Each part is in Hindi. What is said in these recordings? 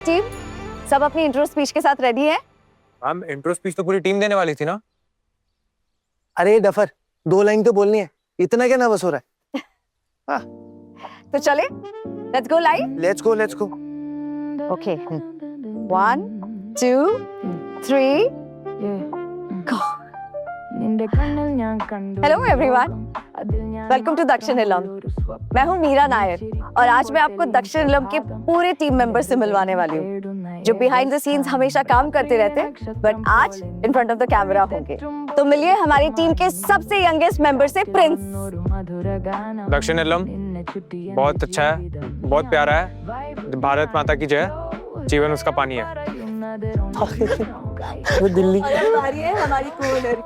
टीम सब अपनी इंट्रो स्पीच के साथ रेडी है? मैम इंट्रो स्पीच तो पूरी टीम देने वाली थी ना। अरे डफर, 2 लाइन तो बोलनी है, इतना क्या नर्वस हो रहा है? हाँ, तो चले, let's go live. Let's go. Okay, 1 2 3 go. Hello everyone, welcome to Dakshin Ilam. मैं हूँ मीरा नायर और आज मैं आपको दक्षिण इलम के पूरे टीम मेंबर से मिलवाने वाली हूँ जो बिहाइंड द सीन्स हमेशा काम करते रहते हैं बट आज in front of the camera होंगे। तो मिलिए हमारी टीम के सबसे यंगेस्ट मेंबर से, प्रिंस। दक्षिण इलम बहुत अच्छा है, बहुत प्यारा है। भारत माता की जय, जीवन उसका पानी है। वो दिल्ली हमारी कोनर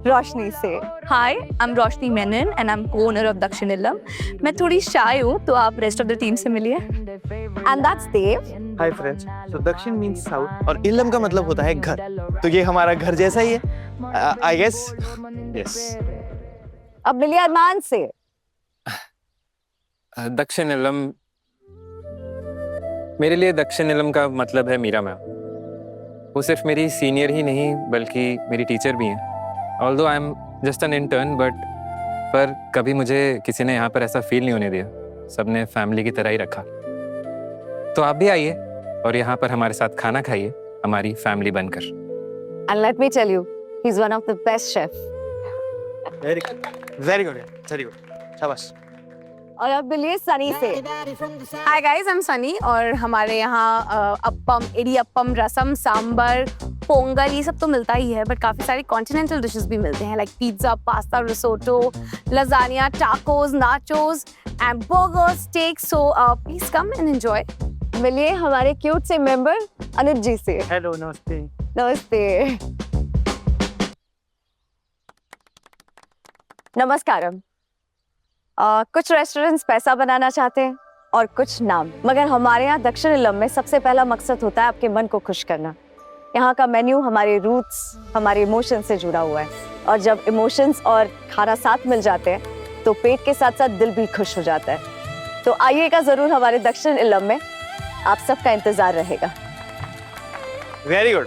रोशनी से। Hi, I am Roshni Menon and I am Konar of Dakshin Ilam. मैं थोड़ी शाय हूँ तो आप रेस्ट ऑफ द टीम से मिलिए। And that's Dev. Hi friends, तो दक्षिण मींस साउथ और इलम का मतलब होता है घर, तो ये हमारा घर जैसा ही है आई गेस। यस। अब मिलिए अरमान से। दक्षिण इलम, मेरे लिए दक्षिण इलम का मतलब है मीरा मैम। वो सिर्फ मेरी सीनियर ही नहीं बल्कि मेरी टीचर भी हैं। Although I am just an intern पर कभी मुझे किसी ने यहाँ पर ऐसा फील नहीं होने दिया। सबने फैमिली की तरह ही रखा। तो आप भी आइए और यहाँ पर हमारे साथ खाना खाइए, हमारी फैमिली बनकर। And let me tell you, he's one of the best chef. Very good, शाबाश। और अब मिलिए सनी से। Hi guys, I am Sunny और हमारे यहाँ अप्पम, इडियप्पम, रसम, सांबर, पोंगल ये सब तो मिलता ही है बट काफी सारे कॉन्टिनेंटल डिशेस भी मिलते हैं like pizza, pasta, risotto, lasagna, tacos, nachos and burger, steak. So please come and enjoy. मिलिए हमारे क्यूट से मेंबर अनुज जी से। हेलो, नमस्ते। नमस्ते। नमस्कारम। कुछ रेस्टोरेंट्स पैसा बनाना चाहते हैं और कुछ नाम, मगर हमारे यहाँ दक्षिण इलम में सबसे पहला मकसद होता है आपके मन को खुश करना। यहाँ का मेन्यू हमारे रूट्स, हमारे इमोशन से जुड़ा हुआ है और जब इमोशंस और खाना साथ मिल जाते हैं तो पेट के साथ साथ दिल भी खुश हो जाता है। तो आइएगा जरूर हमारे दक्षिण इलम में, आप सबका इंतजार रहेगा। Very good.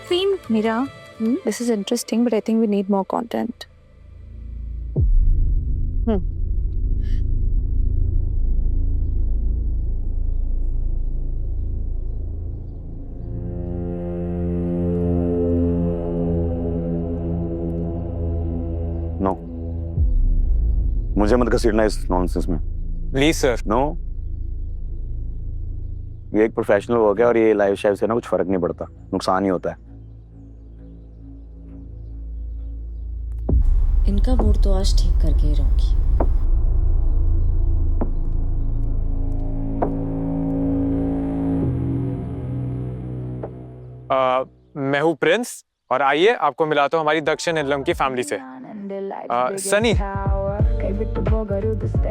Theme, Mira, this is interesting but I think we need more content. No, मुझे मत घसीटना इस नॉनसेंस में। Please sir. नो, ये एक प्रोफेशनल वर्क है और ये लाइव शाइव से ना कुछ फर्क नहीं पड़ता, नुकसान ही होता है। इनका मूड तो आज ठीक करके ही रहूंगी। मैं हूँ प्रिंस और आइए आपको मिलाता हूँ हमारी दक्षिण इलम की फैमिली से। सनी,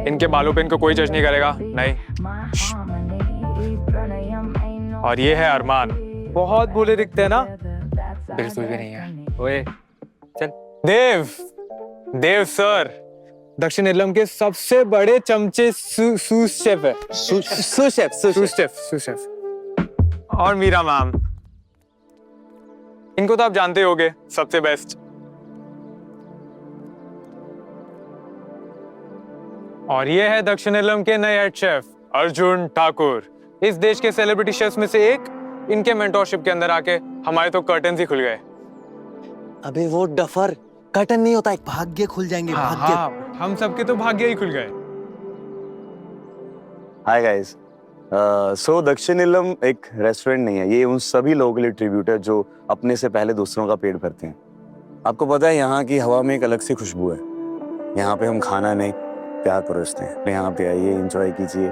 इनके बालों पे इनको कोई जज नहीं करेगा, नहीं। और ये है अरमान, बहुत भोले दिखते हैं ना? बिल्कुल भी नहीं है। ओए चल। देव सर दक्षिण इलम के सबसे बड़े चमचे सूस शेफ है। सूस शेफ। और मीरा मैम, इनको तो आप जानते होगे, सबसे बेस्ट। और ये है दक्षिण इलम के नए हेड शेफ अर्जुन ठाकुर, इस देश के सेलिब्रिटी शेफ्स में से एक। इनके मेंटोरशिप के अंदर आके हमारे तो कर्टन्स ही खुल गए। अबे वो डफर, कर्टन नहीं होता, एक भाग्य खुल जाएंगे। भाग्य। हाँ, हम सबके तो भाग्य ही खुल गए। हाय गाइस, सो दक्षिण इलम एक रेस्टोरेंट नहीं है, ये उन सभी लोगों के लिए ट्रिब्यूट है जो अपने से पहले दूसरों का पेट भरते हैं। आपको पता है यहाँ की हवा में एक अलग सी खुशबू है। यहाँ पे हम खाना नहीं, प्यार परोसते हैं। यहाँ पे आइए, एंजॉय कीजिए।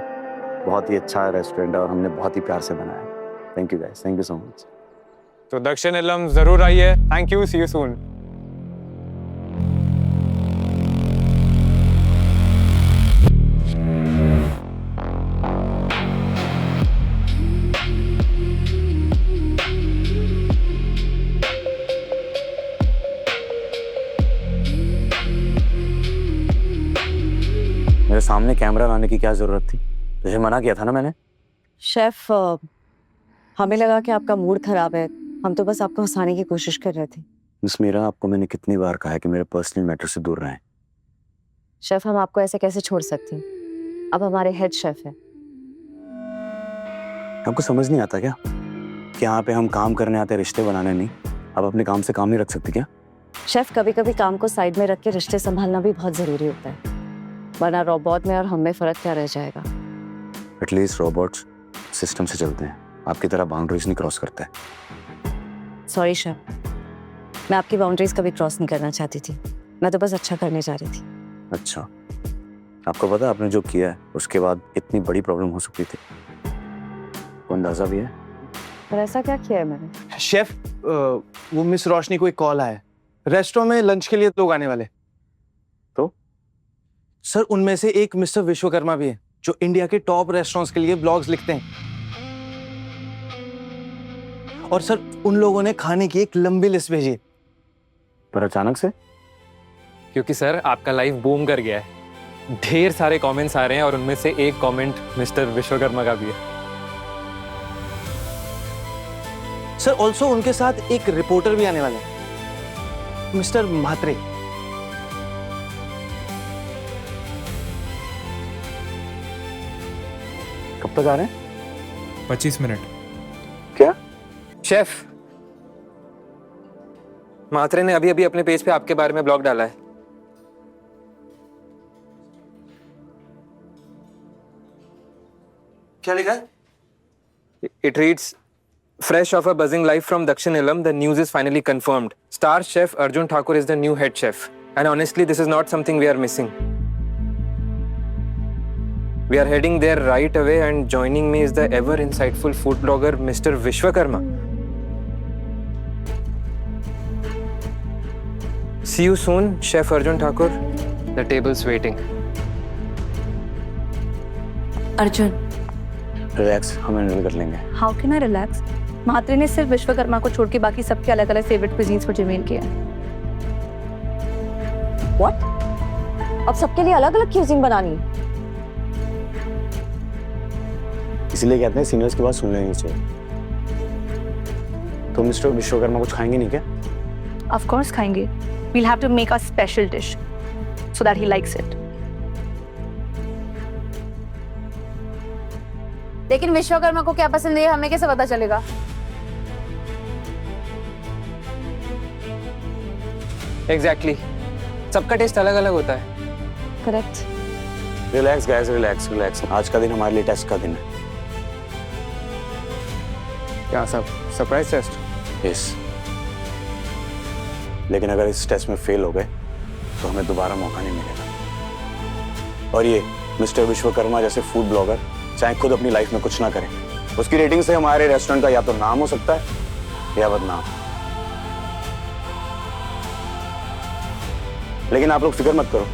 बहुत ही अच्छा रेस्टोरेंट है और हमने बहुत ही प्यार से बनाया है। Thank you guys, thank you so much. तो दक्षिण इलम जरूर आइए। Thank you, see you soon. मेरे सामने कैमरा लाने की क्या जरूरत थी? तुझे मना किया था ना मैंने। शेफ, हमें लगा कि आपका मूड खराब है, हम तो बस आपको हंसाने की कोशिश कर रहे थे। मिस मीरा, आपको मैंने कितनी बार कहा है कि मेरे पर्सनल मैटर से दूर रहें। शेफ, हम आपको ऐसे कैसे छोड़ सकते हैं? अब हमारे हेड शेफ है। आपको समझ नहीं आता क्या कि यहाँ पे हम काम करने आते हैं, रिश्ते बनाने नहीं? आप अपने काम से काम नहीं रख सकते क्या? शेफ, कभी कभी काम को साइड में रख के रिश्ते संभालना भी बहुत जरूरी होता है, वरना रोबोट में और हम में फर्क क्या रह जाएगा। एटलीस्ट रोबोट्स सिस्टम से चलते हैं, आपकी तरह बाउंड्रीज नहीं क्रॉस करते। सॉरी शेफ, मैं आपकी बाउंड्रीज कभी क्रॉस नहीं करना चाहती थी, मैं तो बस अच्छा करने जा रही थी। अच्छा, आपको पता है आपने जो किया है उसके बाद इतनी बड़ी प्रॉब्लम हो सकती थी? को अंदाजा भी है? पर ऐसा क्या किया है मैंने? शेफ, वो मिस रोशनी को एक कॉल आया है, रेस्टोरेंट में लंच के लिए लोग आने वाले। तो सर, उनमें से एक मिस्टर विश्वकर्मा भी है जो इंडिया के टॉप रेस्टोरेंट्स के लिए ब्लॉग्स लिखते हैं। और सर, उन लोगों ने खाने की एक लंबी लिस्ट भेजी है। पर अचानक से? क्योंकि सर आपका लाइव बूम कर गया है, ढेर सारे कमेंट्स आ रहे हैं और उनमें से एक कमेंट मिस्टर विश्वकर्मा का भी है। सर, ऑल्सो उनके साथ एक रिपोर्टर भी आने वाले हैं, मिस्टर म्हात्रे। कब तक आ रहे हैं? 25 मिनट। क्या? शेफ, मात्रे ने अभी अभी अपने पेज पे आपके बारे में ब्लॉग डाला है। क्या लिखा है? It reads, fresh off a buzzing live from Dakshin Illam, the news is finally confirmed. Star chef Arjun Thakur is the new head chef. And honestly, this is not something we are missing. We are heading there right away, and joining me is the ever insightful food blogger, Mr. Vishwakarma. See you soon, Chef Arjun Thakur. The table's waiting. Arjun, relax, हम हैंडल कर लेंगे। How can I relax? Mhatre ने सिर्फ विश्वकर्मा को छोड़ के बाकी सबके अलग अलग फेवरेट कुजीन्स पर जिमेल किया है। व्हाट? अब सबके लिए अलग अलग क्यूजिंग बनानी है? इसीलिए कहते हैं सीनियर्स की बात सुन लेनी चाहिए। तो मिस्टर विश्वकर्मा कुछ खाएंगे नहीं क्या? ऑफ कोर्स खाएंगे। We'll have to make a special dish so that he likes it. लेकिन विश्वकर्मा को क्या पसंद है ये हमें कैसे पता चलेगा? Exactly. सबका टेस्ट अलग अलग होता है। Correct. Relax guys, relax relax. आज का दिन हमारे लिए टेस्ट का दिन है। क्या सब सरप्राइज टेस्ट? यस। लेकिन अगर इस टेस्ट में फेल हो गए तो हमें दोबारा मौका नहीं मिलेगा। और ये मिस्टर विश्वकर्मा जैसे फूड ब्लॉगर चाहे खुद अपनी लाइफ में कुछ ना करें, उसकी रेटिंग से हमारे रेस्टोरेंट का या तो नाम हो सकता है या बदनाम। लेकिन आप लोग फिक्र मत करो,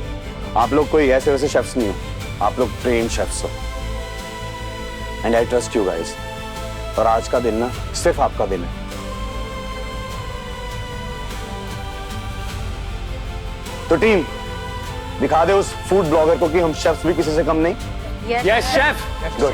आप लोग कोई ऐसे वैसे शेफ्स नहीं हो, आप लोग ट्रेन शेफ्स हो। And I trust you guys. और आज का दिन ना सिर्फ आपका दिन है। तो टीम, दिखा दे उस फूड ब्लॉगर को कि हम शेफ्स भी किसी से कम नहीं। Yes chef. गुड।